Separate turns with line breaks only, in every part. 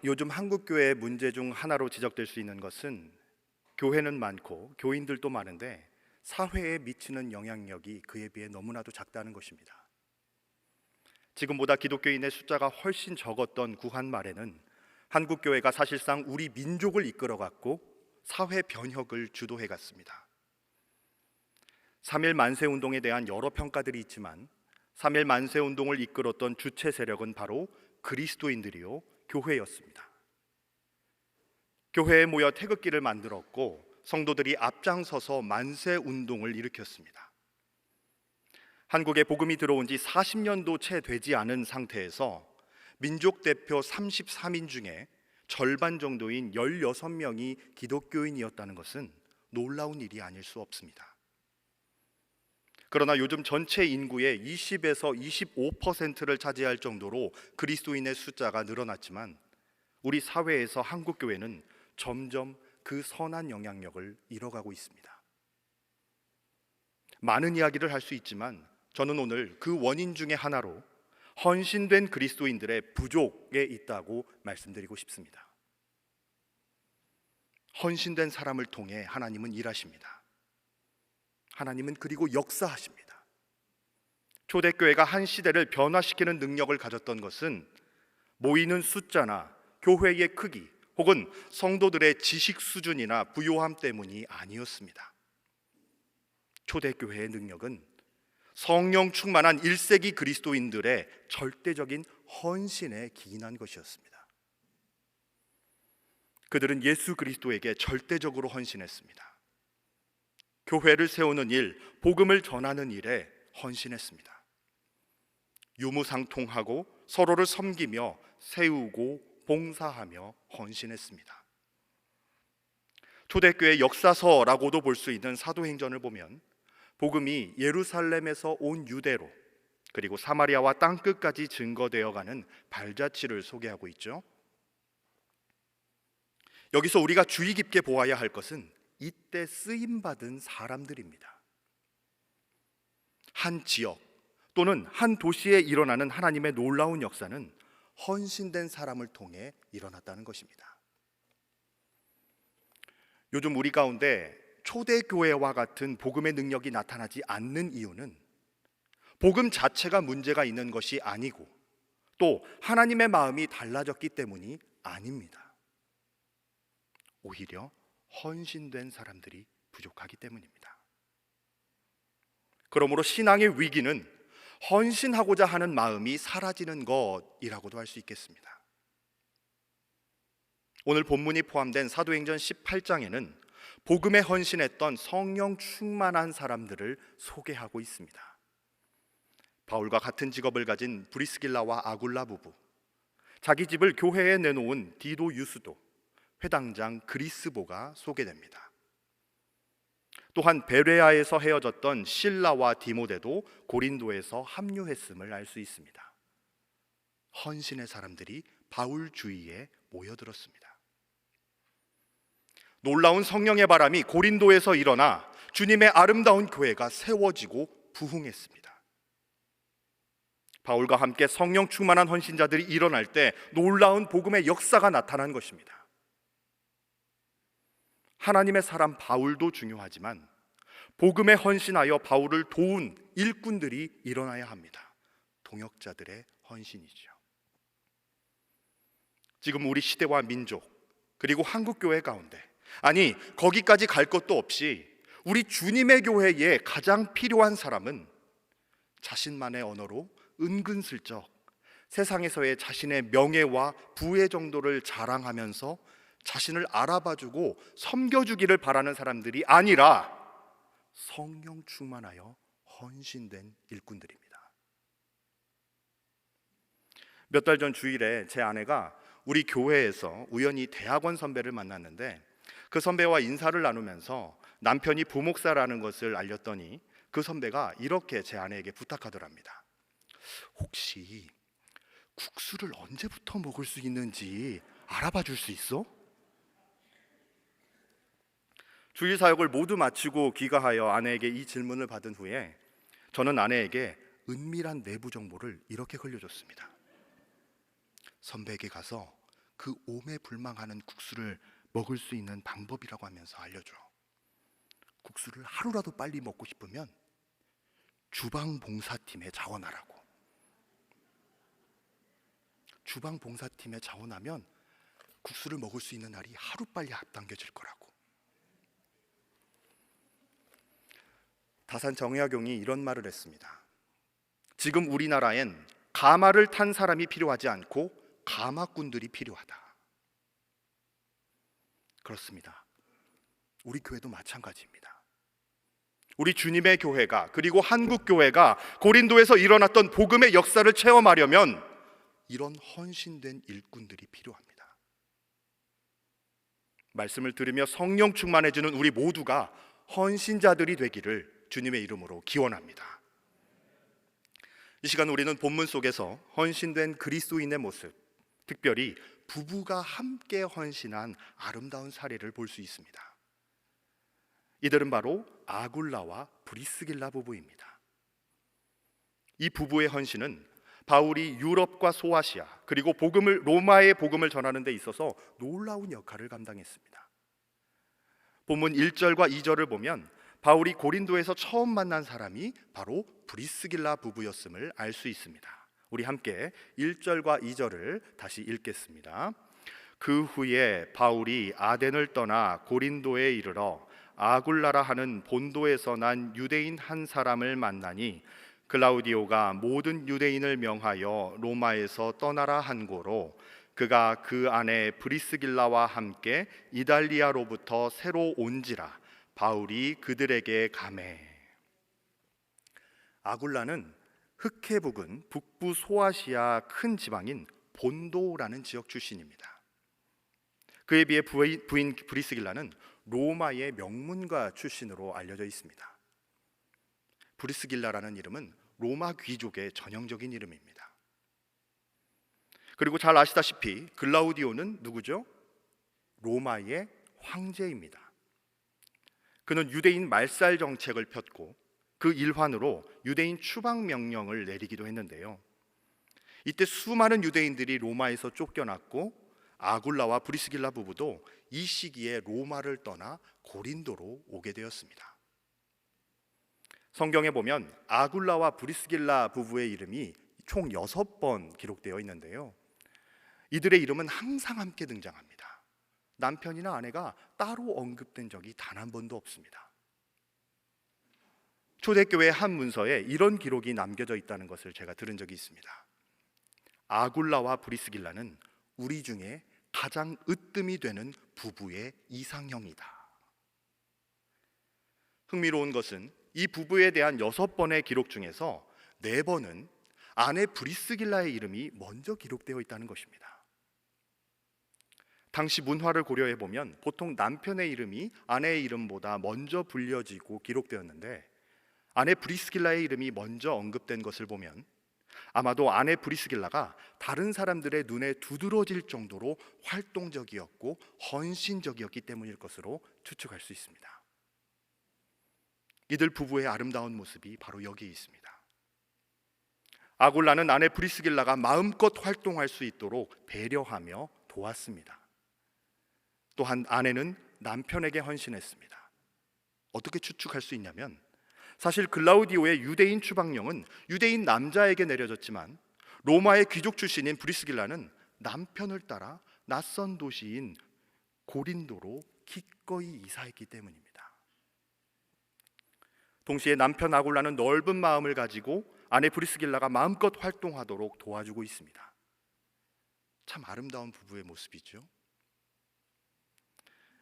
요즘 한국 교회의 문제 중 하나로 지적될 수 있는 것은 교회는 많고 교인들도 많은데 사회에 미치는 영향력이 그에 비해 너무나도 작다는 것입니다. 지금보다 기독교인의 숫자가 훨씬 적었던 구한 말에는 한국 교회가 사실상 우리 민족을 이끌어갔고 사회 변혁을 주도해 갔습니다. 3.1 만세 운동에 대한 여러 평가들이 있지만 3.1 만세 운동을 이끌었던 주체 세력은 바로 그리스도인들이요 교회였습니다. 교회에 모여 태극기를 만들었고 성도들이 앞장서서 만세 운동을 일으켰습니다. 한국에 복음이 들어온 지 40년도 채 되지 않은 상태에서 민족 대표 33인 중에 절반 정도인 16명이 기독교인이었다는 것은 놀라운 일이 아닐 수 없습니다. 그러나 요즘 전체 인구의 20에서 25%를 차지할 정도로 그리스도인의 숫자가 늘어났지만 우리 사회에서 한국 교회는 점점 그 선한 영향력을 잃어가고 있습니다. 많은 이야기를 할 수 있지만 저는 오늘 그 원인 중에 하나로 헌신된 그리스도인들의 부족에 있다고 말씀드리고 싶습니다. 헌신된 사람을 통해 하나님은 일하십니다. 하나님은 그리고 역사하십니다. 초대교회가 한 시대를 변화시키는 능력을 가졌던 것은 모이는 숫자나 교회의 크기 혹은 성도들의 지식 수준이나 부요함 때문이 아니었습니다. 초대교회의 능력은 성령 충만한 1세기 그리스도인들의 절대적인 헌신에 기인한 것이었습니다. 그들은 예수 그리스도에게 절대적으로 헌신했습니다. 교회를 세우는 일, 복음을 전하는 일에 헌신했습니다. 유무상통하고 서로를 섬기며 세우고 봉사하며 헌신했습니다. 초대교회 역사서라고도 볼 수 있는 사도행전을 보면 복음이 예루살렘에서 온 유대로 그리고 사마리아와 땅끝까지 증거되어가는 발자취를 소개하고 있죠. 여기서 우리가 주의 깊게 보아야 할 것은 이때 쓰임받은 사람들입니다. 한 지역 또는 한 도시에 일어나는 하나님의 놀라운 역사는 헌신된 사람을 통해 일어났다는 것입니다. 요즘 우리 가운데 초대교회와 같은 복음의 능력이 나타나지 않는 이유는 복음 자체가 문제가 있는 것이 아니고 또 하나님의 마음이 달라졌기 때문이 아닙니다. 오히려 헌신된 사람들이 부족하기 때문입니다. 그러므로 신앙의 위기는 헌신하고자 하는 마음이 사라지는 것이라고도 할 수 있겠습니다. 오늘 본문이 포함된 사도행전 18장에는 복음에 헌신했던 성령 충만한 사람들을 소개하고 있습니다. 바울과 같은 직업을 가진 브리스길라와 아굴라 부부, 자기 집을 교회에 내놓은 디도 유스도, 회당장 그리스보가 소개됩니다. 또한 베레아에서 헤어졌던 실라와 디모데도 고린도에서 합류했음을 알 수 있습니다. 헌신의 사람들이 바울 주위에 모여들었습니다. 놀라운 성령의 바람이 고린도에서 일어나 주님의 아름다운 교회가 세워지고 부흥했습니다. 바울과 함께 성령 충만한 헌신자들이 일어날 때 놀라운 복음의 역사가 나타난 것입니다. 하나님의 사람 바울도 중요하지만 복음에 헌신하여 바울을 도운 일꾼들이 일어나야 합니다. 동역자들의 헌신이죠. 지금 우리 시대와 민족 그리고 한국교회 가운데, 아니 거기까지 갈 것도 없이 우리 주님의 교회에 가장 필요한 사람은 자신만의 언어로 은근슬쩍 세상에서의 자신의 명예와 부의 정도를 자랑하면서 자신을 알아봐주고 섬겨주기를 바라는 사람들이 아니라 성령 충만하여 헌신된 일꾼들입니다. 몇 달 전 주일에 제 아내가 우리 교회에서 우연히 대학원 선배를 만났는데 그 선배와 인사를 나누면서 남편이 부목사라는 것을 알렸더니 그 선배가 이렇게 제 아내에게 부탁하더랍니다. 혹시 국수를 언제부터 먹을 수 있는지 알아봐 줄 수 있어? 주일 사역을 모두 마치고 귀가하여 아내에게 이 질문을 받은 후에 저는 아내에게 은밀한 내부 정보를 이렇게 흘려줬습니다. 선배에게 가서 그 오매불망하는 국수를 먹을 수 있는 방법이라고 하면서 알려줘. 국수를 하루라도 빨리 먹고 싶으면 주방봉사팀에 자원하라고. 주방봉사팀에 자원하면 국수를 먹을 수 있는 날이 하루빨리 앞당겨질 거라고. 다산 정약용이 이런 말을 했습니다. 지금 우리나라엔 가마를 탄 사람이 필요하지 않고 가마꾼들이 필요하다. 그렇습니다. 우리 교회도 마찬가지입니다. 우리 주님의 교회가, 그리고 한국 교회가 고린도에서 일어났던 복음의 역사를 체험하려면 이런 헌신된 일꾼들이 필요합니다. 말씀을 들으며 성령 충만해지는 우리 모두가 헌신자들이 되기를 주님의 이름으로 기원합니다. 이 시간 우리는 본문 속에서 헌신된 그리스도인의 모습, 특별히 부부가 함께 헌신한 아름다운 사례를 볼 수 있습니다. 이들은 바로 아굴라와 브리스길라 부부입니다. 이 부부의 헌신은 바울이 유럽과 소아시아, 그리고 로마의 복음을 전하는 데 있어서 놀라운 역할을 감당했습니다. 본문 1절과 2절을 보면 바울이 고린도에서 처음 만난 사람이 바로 브리스길라 부부였음을 알 수 있습니다. 우리 함께 1절과 2절을 다시 읽겠습니다. 그 후에 바울이 아덴을 떠나 고린도에 이르러 아굴라라 하는 본도에서 난 유대인 한 사람을 만나니 글라우디오가 모든 유대인을 명하여 로마에서 떠나라 한 고로 그가 그 안에 브리스길라와 함께 이달리아로부터 새로 온지라 바울이 그들에게 가매. 아굴라는 흑해 부근 북부 소아시아 큰 지방인 본도라는 지역 출신입니다. 그에 비해 부인 브리스길라는 로마의 명문가 출신으로 알려져 있습니다. 브리스길라라는 이름은 로마 귀족의 전형적인 이름입니다. 그리고 잘 아시다시피 글라우디오는 누구죠? 로마의 황제입니다. 그는 유대인 말살 정책을 폈고 그 일환으로 유대인 추방 명령을 내리기도 했는데요. 이때 수많은 유대인들이 로마에서 쫓겨났고 아굴라와 브리스길라 부부도 이 시기에 로마를 떠나 고린도로 오게 되었습니다. 성경에 보면 아굴라와 브리스길라 부부의 이름이 총 6번 기록되어 있는데요. 이들의 이름은 항상 함께 등장합니다. 남편이나 아내가 따로 언급된 적이 단 한 번도 없습니다. 초대교회 한 문서에 이런 기록이 남겨져 있다는 것을 제가 들은 적이 있습니다. 아굴라와 브리스길라는 우리 중에 가장 으뜸이 되는 부부의 이상형이다. 흥미로운 것은 이 부부에 대한 6번의 기록 중에서 4번은 아내 브리스길라의 이름이 먼저 기록되어 있다는 것입니다. 당시 문화를 고려해 보면 보통 남편의 이름이 아내의 이름보다 먼저 불려지고 기록되었는데 아내 브리스길라의 이름이 먼저 언급된 것을 보면 아마도 아내 브리스길라가 다른 사람들의 눈에 두드러질 정도로 활동적이었고 헌신적이었기 때문일 것으로 추측할 수 있습니다. 이들 부부의 아름다운 모습이 바로 여기에 있습니다. 아굴라는 아내 브리스길라가 마음껏 활동할 수 있도록 배려하며 도왔습니다. 또한 아내는 남편에게 헌신했습니다. 어떻게 추측할 수 있냐면 사실 글라우디오의 유대인 추방령은 유대인 남자에게 내려졌지만 로마의 귀족 출신인 브리스길라는 남편을 따라 낯선 도시인 고린도로 기꺼이 이사했기 때문입니다. 동시에 남편 아굴라는 넓은 마음을 가지고 아내 브리스길라가 마음껏 활동하도록 도와주고 있습니다. 참 아름다운 부부의 모습이죠.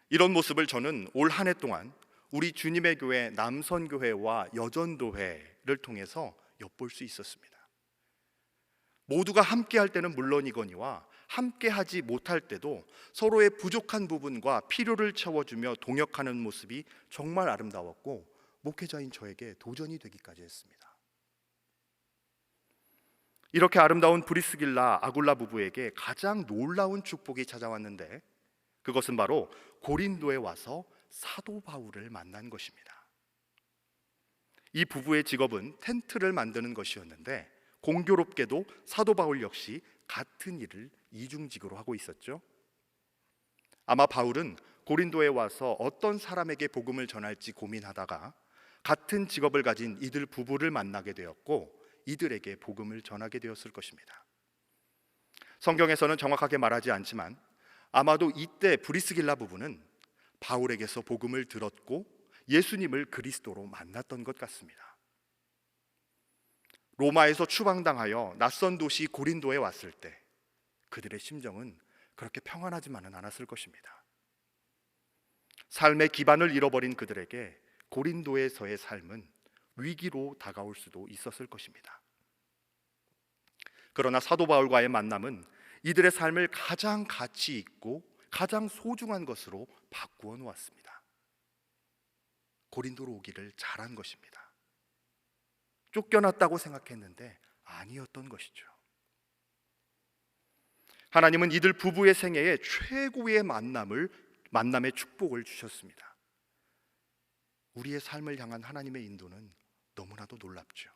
이런 모습을 저는 올 한 해 동안 우리 주님의 교회 남선교회와 여전도회를 통해서 엿볼 수 있었습니다. 모두가 함께할 때는 물론이거니와 함께하지 못할 때도 서로의 부족한 부분과 필요를 채워주며 동역하는 모습이 정말 아름다웠고 목회자인 저에게 도전이 되기까지 했습니다. 이렇게 아름다운 브리스길라 아굴라 부부에게 가장 놀라운 축복이 찾아왔는데 그것은 바로 고린도에 와서 사도 바울을 만난 것입니다. 이 부부의 직업은 텐트를 만드는 것이었는데 공교롭게도 사도 바울 역시 같은 일을 이중직으로 하고 있었죠. 아마 바울은 고린도에 와서 어떤 사람에게 복음을 전할지 고민하다가 같은 직업을 가진 이들 부부를 만나게 되었고 이들에게 복음을 전하게 되었을 것입니다. 성경에서는 정확하게 말하지 않지만 아마도 이때 브리스길라 부부는 바울에게서 복음을 들었고 예수님을 그리스도로 만났던 것 같습니다. 로마에서 추방당하여 낯선 도시 고린도에 왔을 때 그들의 심정은 그렇게 평안하지만은 않았을 것입니다. 삶의 기반을 잃어버린 그들에게 고린도에서의 삶은 위기로 다가올 수도 있었을 것입니다. 그러나 사도 바울과의 만남은 이들의 삶을 가장 가치 있고 가장 소중한 것으로 바꾸어 놓았습니다. 고린도로 오기를 잘한 것입니다. 쫓겨났다고 생각했는데 아니었던 것이죠. 하나님은 이들 부부의 생애에 최고의 만남의 축복을 주셨습니다. 우리의 삶을 향한 하나님의 인도는 너무나도 놀랍죠.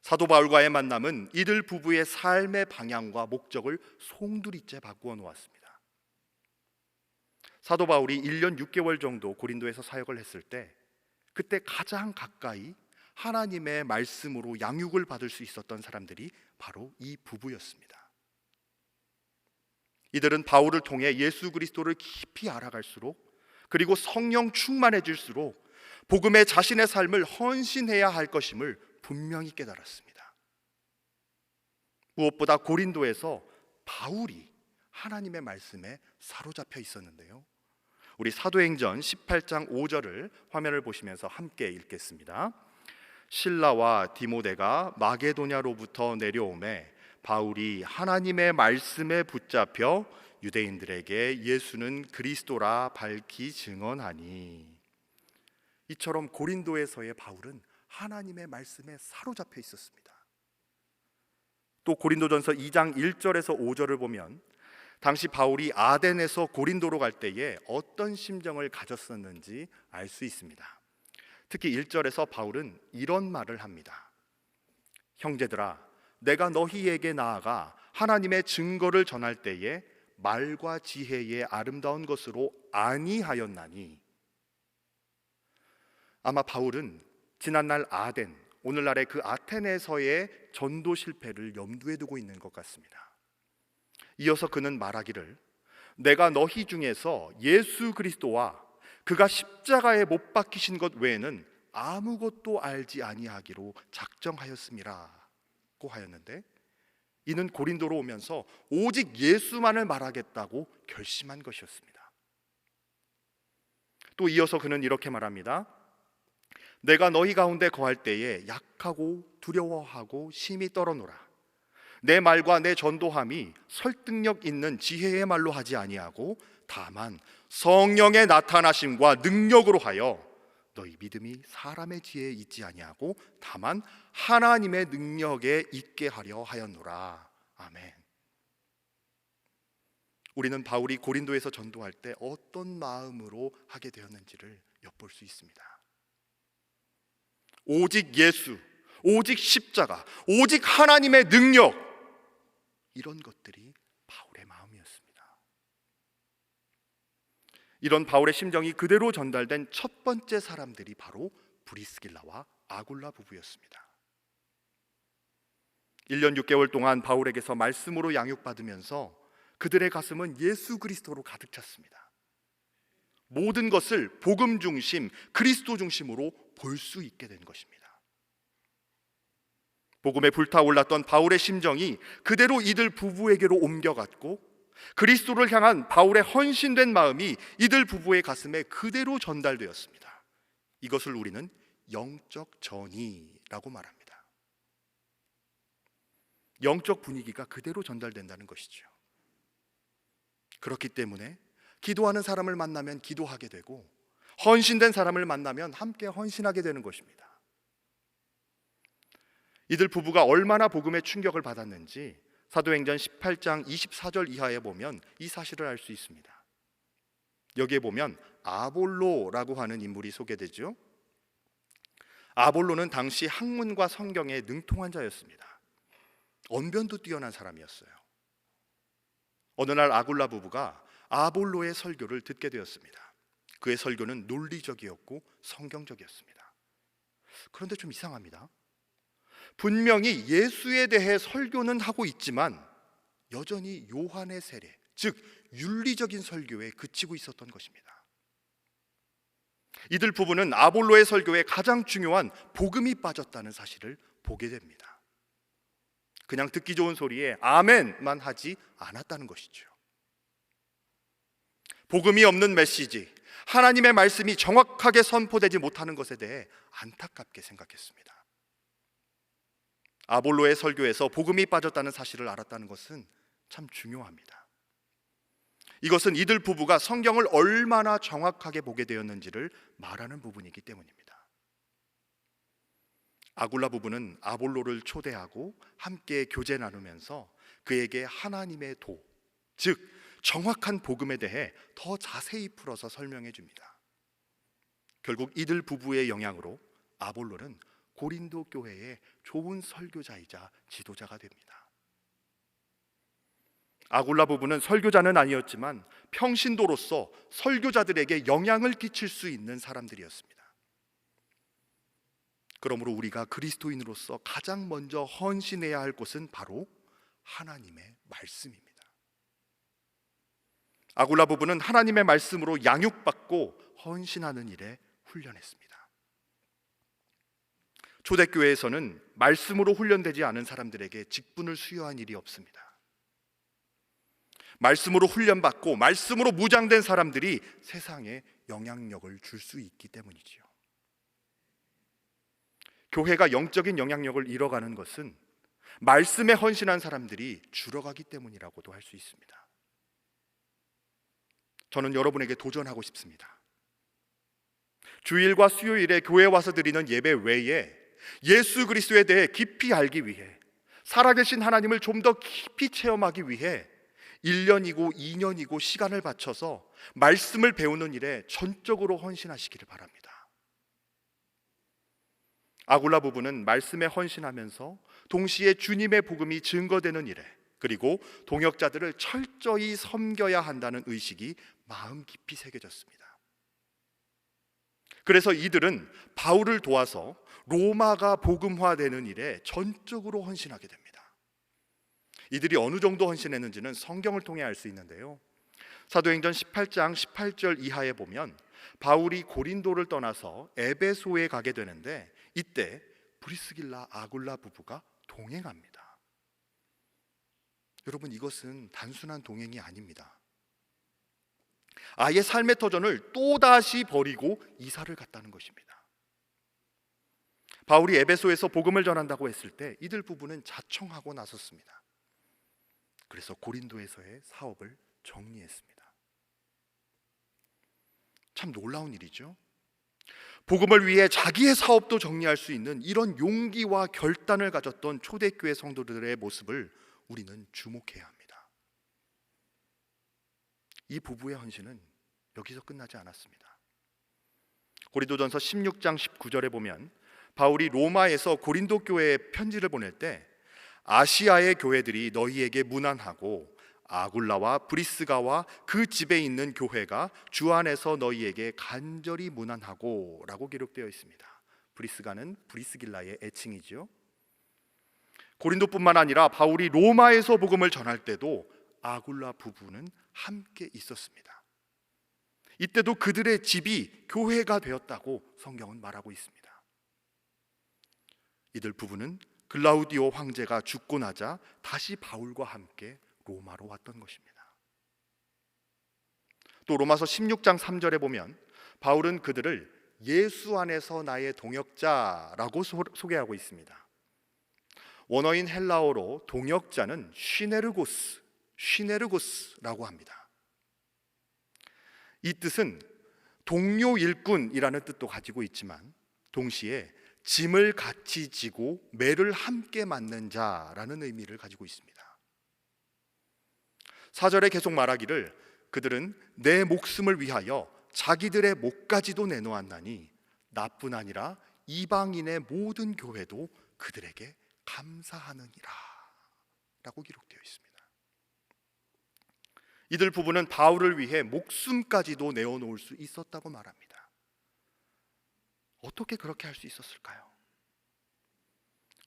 사도 바울과의 만남은 이들 부부의 삶의 방향과 목적을 송두리째 바꾸어 놓았습니다. 사도 바울이 1년 6개월 정도 고린도에서 사역을 했을 때 그때 가장 가까이 하나님의 말씀으로 양육을 받을 수 있었던 사람들이 바로 이 부부였습니다. 이들은 바울을 통해 예수 그리스도를 깊이 알아갈수록 그리고 성령 충만해질수록 복음에 자신의 삶을 헌신해야 할 것임을 분명히 깨달았습니다. 무엇보다 고린도에서 바울이 하나님의 말씀에 사로잡혀 있었는데요. 우리 사도행전 18장 5절을 화면을 보시면서 함께 읽겠습니다. 실라와 디모데가 마게도냐로부터 내려오매 바울이 하나님의 말씀에 붙잡혀 유대인들에게 예수는 그리스도라 밝히 증언하니. 이처럼 고린도에서의 바울은 하나님의 말씀에 사로잡혀 있었습니다. 또 고린도전서 2장 1절에서 5절을 보면 당시 바울이 아덴에서 고린도로 갈 때에 어떤 심정을 가졌었는지 알 수 있습니다. 특히 1절에서 바울은 이런 말을 합니다. 형제들아, 내가 너희에게 나아가 하나님의 증거를 전할 때에 말과 지혜의 아름다운 것으로 아니하였나니. 아마 바울은 지난날 아덴, 오늘날의 그 아테네에서의 전도 실패를 염두에 두고 있는 것 같습니다. 이어서 그는 말하기를 내가 너희 중에서 예수 그리스도와 그가 십자가에 못 박히신 것 외에는 아무것도 알지 아니하기로 작정하였음이라고 하였는데, 이는 고린도로 오면서 오직 예수만을 말하겠다고 결심한 것이었습니다. 또 이어서 그는 이렇게 말합니다. 내가 너희 가운데 거할 때에 약하고 두려워하고 심히 떨어노라. 내 말과 내 전도함이 설득력 있는 지혜의 말로 하지 아니하고 다만 성령의 나타나심과 능력으로 하여 너희 믿음이 사람의 지혜에 있지 아니하고 다만 하나님의 능력에 있게 하려 하였노라. 아멘. 우리는 바울이 고린도에서 전도할 때 어떤 마음으로 하게 되었는지를 엿볼 수 있습니다. 오직 예수, 오직 십자가, 오직 하나님의 능력, 이런 것들이 바울의 마음이었습니다. 이런 바울의 심정이 그대로 전달된 첫 번째 사람들이 바로 브리스길라와 아굴라 부부였습니다. 1년 6개월 동안 바울에게서 말씀으로 양육받으면서 그들의 가슴은 예수 그리스도로 가득 찼습니다. 모든 것을 복음 중심, 그리스도 중심으로 볼 수 있게 된 것입니다. 복음에 불타올랐던 바울의 심정이 그대로 이들 부부에게로 옮겨갔고 그리스도를 향한 바울의 헌신된 마음이 이들 부부의 가슴에 그대로 전달되었습니다. 이것을 우리는 영적 전이라고 말합니다. 영적 분위기가 그대로 전달된다는 것이죠. 그렇기 때문에 기도하는 사람을 만나면 기도하게 되고 헌신된 사람을 만나면 함께 헌신하게 되는 것입니다. 이들 부부가 얼마나 복음의 충격을 받았는지 사도행전 18장 24절 이하에 보면 이 사실을 알 수 있습니다. 여기에 보면 아볼로라고 하는 인물이 소개되죠. 아볼로는 당시 학문과 성경에 능통한 자였습니다. 언변도 뛰어난 사람이었어요. 어느 날 아굴라 부부가 아볼로의 설교를 듣게 되었습니다. 그의 설교는 논리적이었고 성경적이었습니다. 그런데 좀 이상합니다. 분명히 예수에 대해 설교는 하고 있지만 여전히 요한의 세례, 즉 윤리적인 설교에 그치고 있었던 것입니다. 이들 부부는 아볼로의 설교에 가장 중요한 복음이 빠졌다는 사실을 보게 됩니다. 그냥 듣기 좋은 소리에 아멘만 하지 않았다는 것이죠. 복음이 없는 메시지, 하나님의 말씀이 정확하게 선포되지 못하는 것에 대해 안타깝게 생각했습니다. 아볼로의 설교에서 복음이 빠졌다는 사실을 알았다는 것은 참 중요합니다. 이것은 이들 부부가 성경을 얼마나 정확하게 보게 되었는지를 말하는 부분이기 때문입니다. 아굴라 부부는 아볼로를 초대하고 함께 교제 나누면서 그에게 하나님의 도, 즉 정확한 복음에 대해 더 자세히 풀어서 설명해 줍니다. 결국 이들 부부의 영향으로 아볼로는 고린도 교회의 좋은 설교자이자 지도자가 됩니다. 아굴라 부부는 설교자는 아니었지만 평신도로서 설교자들에게 영향을 끼칠 수 있는 사람들이었습니다. 그러므로 우리가 그리스도인으로서 가장 먼저 헌신해야 할 것은 바로 하나님의 말씀입니다. 아굴라 부부는 하나님의 말씀으로 양육받고 헌신하는 일에 훈련했습니다. 초대교회에서는 말씀으로 훈련되지 않은 사람들에게 직분을 수여한 일이 없습니다. 말씀으로 훈련받고 말씀으로 무장된 사람들이 세상에 영향력을 줄 수 있기 때문이지요. 교회가 영적인 영향력을 잃어가는 것은 말씀에 헌신한 사람들이 줄어가기 때문이라고도 할 수 있습니다. 저는 여러분에게 도전하고 싶습니다. 주일과 수요일에 교회에 와서 드리는 예배 외에 예수 그리스도에 대해 깊이 알기 위해, 살아계신 하나님을 좀 더 깊이 체험하기 위해 1년이고 2년이고 시간을 바쳐서 말씀을 배우는 일에 전적으로 헌신하시기를 바랍니다. 아굴라 부부는 말씀에 헌신하면서 동시에 주님의 복음이 증거되는 일에, 그리고 동역자들을 철저히 섬겨야 한다는 의식이 마음 깊이 새겨졌습니다. 그래서 이들은 바울을 도와서 로마가 복음화되는 일에 전적으로 헌신하게 됩니다. 이들이 어느 정도 헌신했는지는 성경을 통해 알 수 있는데요, 사도행전 18장 18절 이하에 보면 바울이 고린도를 떠나서 에베소에 가게 되는데 이때 브리스길라 아굴라 부부가 동행합니다. 여러분, 이것은 단순한 동행이 아닙니다. 아예 삶의 터전을 또다시 버리고 이사를 갔다는 것입니다. 바울이 에베소에서 복음을 전한다고 했을 때 이들 부부는 자청하고 나섰습니다. 그래서 고린도에서의 사업을 정리했습니다. 참 놀라운 일이죠. 복음을 위해 자기의 사업도 정리할 수 있는 이런 용기와 결단을 가졌던 초대교회 성도들의 모습을 우리는 주목해야 합니다. 이 부부의 헌신은 여기서 끝나지 않았습니다. 고린도전서 16장 19절에 보면 바울이 로마에서 고린도 교회에 편지를 보낼 때 아시아의 교회들이 너희에게 문안하고 아굴라와 브리스가와 그 집에 있는 교회가 주 안에서 너희에게 간절히 문안하고 라고 기록되어 있습니다. 브리스가는 브리스길라의 애칭이죠. 고린도뿐만 아니라 바울이 로마에서 복음을 전할 때도 아굴라 부부는 함께 있었습니다. 이때도 그들의 집이 교회가 되었다고 성경은 말하고 있습니다. 이들 부부는 글라우디오 황제가 죽고 나자 다시 바울과 함께 로마로 왔던 것입니다. 또 로마서 16장 3절에 보면 바울은 그들을 예수 안에서 나의 동역자라고 소개하고 있습니다. 원어인 헬라어로 동역자는 쉬네르고스라고 합니다. 이 뜻은 동료 일꾼이라는 뜻도 가지고 있지만 동시에 짐을 같이 지고 매를 함께 맞는 자라는 의미를 가지고 있습니다. 4절에 계속 말하기를 그들은 내 목숨을 위하여 자기들의 목까지도 내놓았나니 나뿐 아니라 이방인의 모든 교회도 그들에게 감사하느니라 라고 기록되어 있습니다. 이들 부부는 바울을 위해 목숨까지도 내어놓을 수 있었다고 말합니다. 어떻게 그렇게 할 수 있었을까요?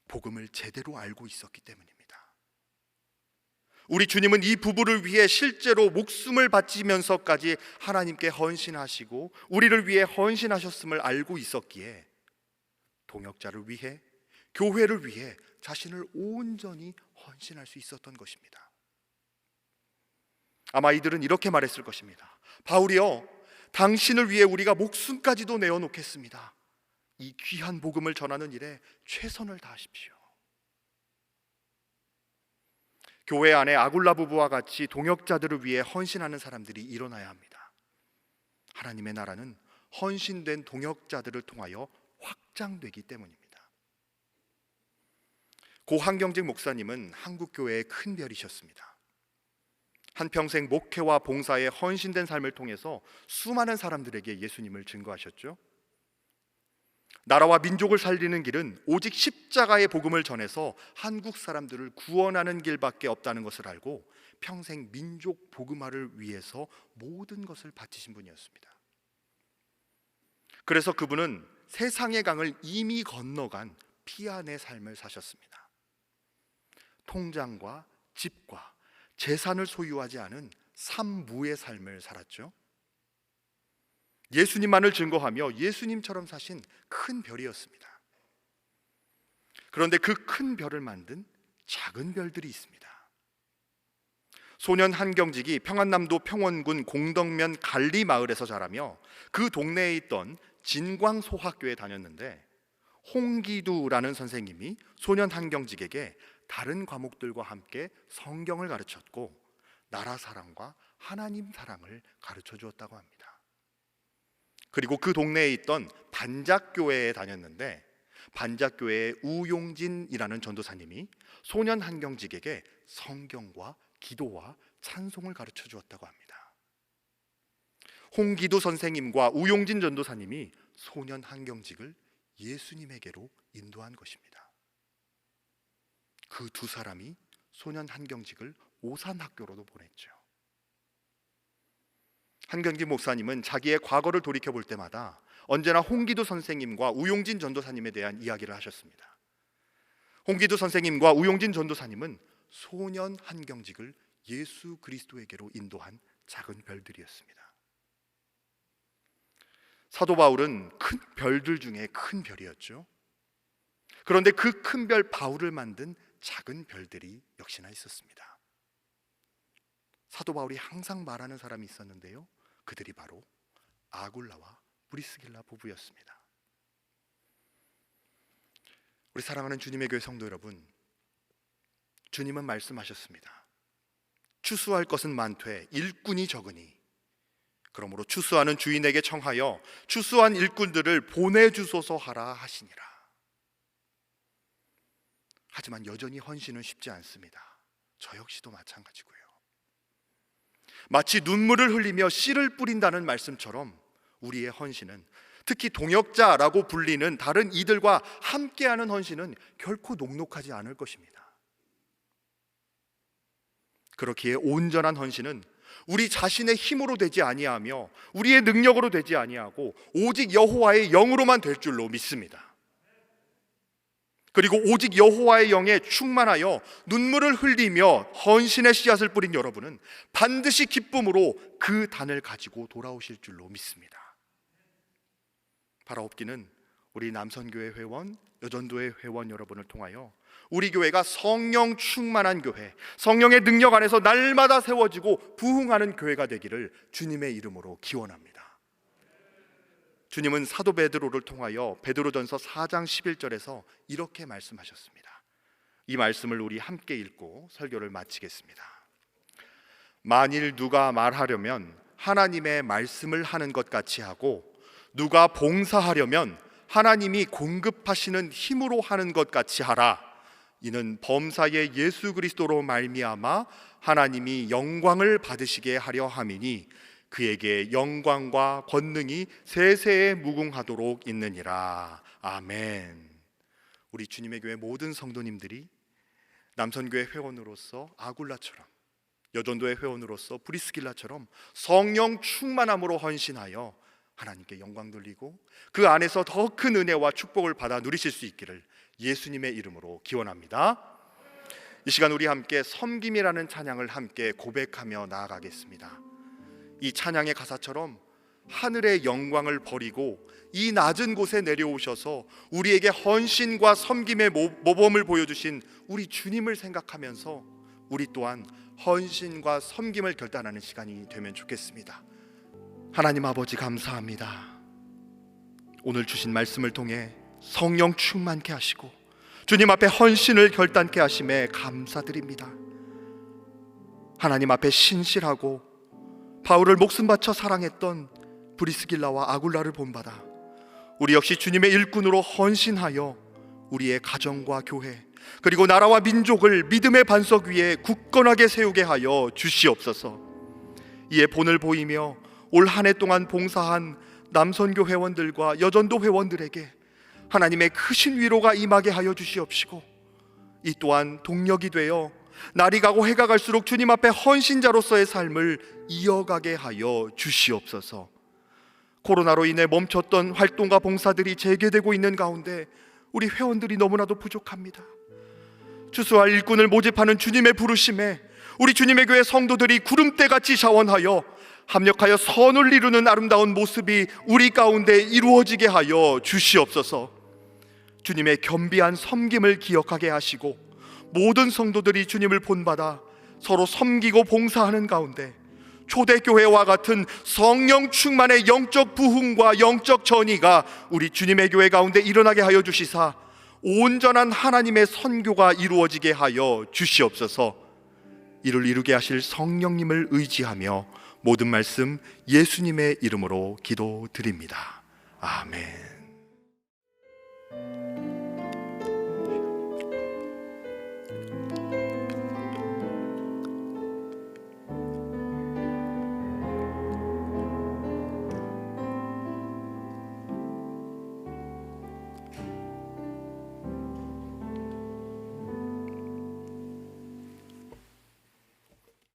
복음을 제대로 알고 있었기 때문입니다. 우리 주님은 이 부부를 위해 실제로 목숨을 바치면서까지 하나님께 헌신하시고 우리를 위해 헌신하셨음을 알고 있었기에 동역자를 위해, 교회를 위해 자신을 온전히 헌신할 수 있었던 것입니다. 아마 이들은 이렇게 말했을 것입니다. 바울이여, 당신을 위해 우리가 목숨까지도 내어놓겠습니다. 이 귀한 복음을 전하는 일에 최선을 다하십시오. 교회 안에 아굴라 부부와 같이 동역자들을 위해 헌신하는 사람들이 일어나야 합니다. 하나님의 나라는 헌신된 동역자들을 통하여 확장되기 때문입니다. 고 한경직 목사님은 한국교회의 큰 별이셨습니다. 한평생 목회와 봉사에 헌신된 삶을 통해서 수많은 사람들에게 예수님을 증거하셨죠. 나라와 민족을 살리는 길은 오직 십자가의 복음을 전해서 한국 사람들을 구원하는 길밖에 없다는 것을 알고 평생 민족 복음화를 위해서 모든 것을 바치신 분이었습니다. 그래서 그분은 세상의 강을 이미 건너간 피안의 삶을 사셨습니다. 통장과 집과 재산을 소유하지 않은 삼무의 삶을 살았죠. 예수님만을 증거하며 예수님처럼 사신 큰 별이었습니다. 그런데 그 큰 별을 만든 작은 별들이 있습니다. 소년 한경직이 평안남도 평원군 공덕면 갈리 마을에서 자라며 그 동네에 있던 진광소학교에 다녔는데 홍기두라는 선생님이 소년 한경직에게 다른 과목들과 함께 성경을 가르쳤고 나라 사랑과 하나님 사랑을 가르쳐 주었다고 합니다. 그리고 그 동네에 있던 반작교회에 다녔는데 반작교회의 우용진이라는 전도사님이 소년 한경직에게 성경과 기도와 찬송을 가르쳐 주었다고 합니다. 홍기도 선생님과 우용진 전도사님이 소년 한경직을 예수님에게로 인도한 것입니다. 그 두 사람이 소년 한경직을 오산학교로도 보냈죠. 한경직 목사님은 자기의 과거를 돌이켜 볼 때마다 언제나 홍기도 선생님과 우용진 전도사님에 대한 이야기를 하셨습니다. 홍기도 선생님과 우용진 전도사님은 소년 한경직을 예수 그리스도에게로 인도한 작은 별들이었습니다. 사도 바울은 큰 별들 중에 큰 별이었죠. 그런데 그 큰 별 바울을 만든 작은 별들이 역시나 있었습니다. 사도 바울이 항상 말하는 사람이 있었는데요, 그들이 바로 아굴라와 브리스길라 부부였습니다. 우리 사랑하는 주님의 교회 성도 여러분, 주님은 말씀하셨습니다. 추수할 것은 많되 일꾼이 적으니 그러므로 추수하는 주인에게 청하여 추수한 일꾼들을 보내주소서 하라 하시니라. 하지만 여전히 헌신은 쉽지 않습니다. 저 역시도 마찬가지고요. 마치 눈물을 흘리며 씨를 뿌린다는 말씀처럼 우리의 헌신은, 특히 동역자라고 불리는 다른 이들과 함께하는 헌신은 결코 녹록하지 않을 것입니다. 그렇기에 온전한 헌신은 우리 자신의 힘으로 되지 아니하며 우리의 능력으로 되지 아니하고 오직 여호와의 영으로만 될 줄로 믿습니다. 그리고 오직 여호와의 영에 충만하여 눈물을 흘리며 헌신의 씨앗을 뿌린 여러분은 반드시 기쁨으로 그 단을 가지고 돌아오실 줄로 믿습니다. 바라옵기는 우리 남선교회 회원, 여전도회 회원 여러분을 통하여 우리 교회가 성령 충만한 교회, 성령의 능력 안에서 날마다 세워지고 부흥하는 교회가 되기를 주님의 이름으로 기원합니다. 주님은 사도 베드로를 통하여 베드로전서 4장 11절에서 이렇게 말씀하셨습니다. 이 말씀을 우리 함께 읽고 설교를 마치겠습니다. 만일 누가 말하려면 하나님의 말씀을 하는 것 같이 하고 누가 봉사하려면 하나님이 공급하시는 힘으로 하는 것 같이 하라. 이는 범사의 예수 그리스도로 말미암아 하나님이 영광을 받으시게 하려 함이니 그에게 영광과 권능이 세세에 무궁하도록 있느니라. 아멘. 우리 주님의 교회 모든 성도님들이 남선교회 회원으로서 아굴라처럼 여전도의 회원으로서 브리스길라처럼 성령 충만함으로 헌신하여 하나님께 영광 돌리고 그 안에서 더 큰 은혜와 축복을 받아 누리실 수 있기를 예수님의 이름으로 기원합니다. 이 시간 우리 함께 섬김이라는 찬양을 함께 고백하며 나아가겠습니다. 이 찬양의 가사처럼 하늘의 영광을 버리고 이 낮은 곳에 내려오셔서 우리에게 헌신과 섬김의 모범을 보여주신 우리 주님을 생각하면서 우리 또한 헌신과 섬김을 결단하는 시간이 되면 좋겠습니다. 하나님 아버지 감사합니다. 오늘 주신 말씀을 통해 성령 충만케 하시고 주님 앞에 헌신을 결단케 하심에 감사드립니다. 하나님 앞에 신실하고 바울을 목숨 바쳐 사랑했던 브리스길라와 아굴라를 본받아 우리 역시 주님의 일꾼으로 헌신하여 우리의 가정과 교회 그리고 나라와 민족을 믿음의 반석 위에 굳건하게 세우게 하여 주시옵소서. 이에 본을 보이며 올 한 해 동안 봉사한 남선교 회원들과 여전도 회원들에게 하나님의 크신 위로가 임하게 하여 주시옵시고 이 또한 동력이 되어 날이 가고 해가 갈수록 주님 앞에 헌신자로서의 삶을 이어가게 하여 주시옵소서. 코로나로 인해 멈췄던 활동과 봉사들이 재개되고 있는 가운데 우리 회원들이 너무나도 부족합니다. 추수할 일꾼을 모집하는 주님의 부르심에 우리 주님의 교회 성도들이 구름대같이 자원하여 합력하여 선을 이루는 아름다운 모습이 우리 가운데 이루어지게 하여 주시옵소서. 주님의 겸비한 섬김을 기억하게 하시고 모든 성도들이 주님을 본받아 서로 섬기고 봉사하는 가운데 초대교회와 같은 성령 충만의 영적 부흥과 영적 전이가 우리 주님의 교회 가운데 일어나게 하여 주시사 온전한 하나님의 선교가 이루어지게 하여 주시옵소서. 이를 이루게 하실 성령님을 의지하며 모든 말씀 예수님의 이름으로 기도드립니다. 아멘.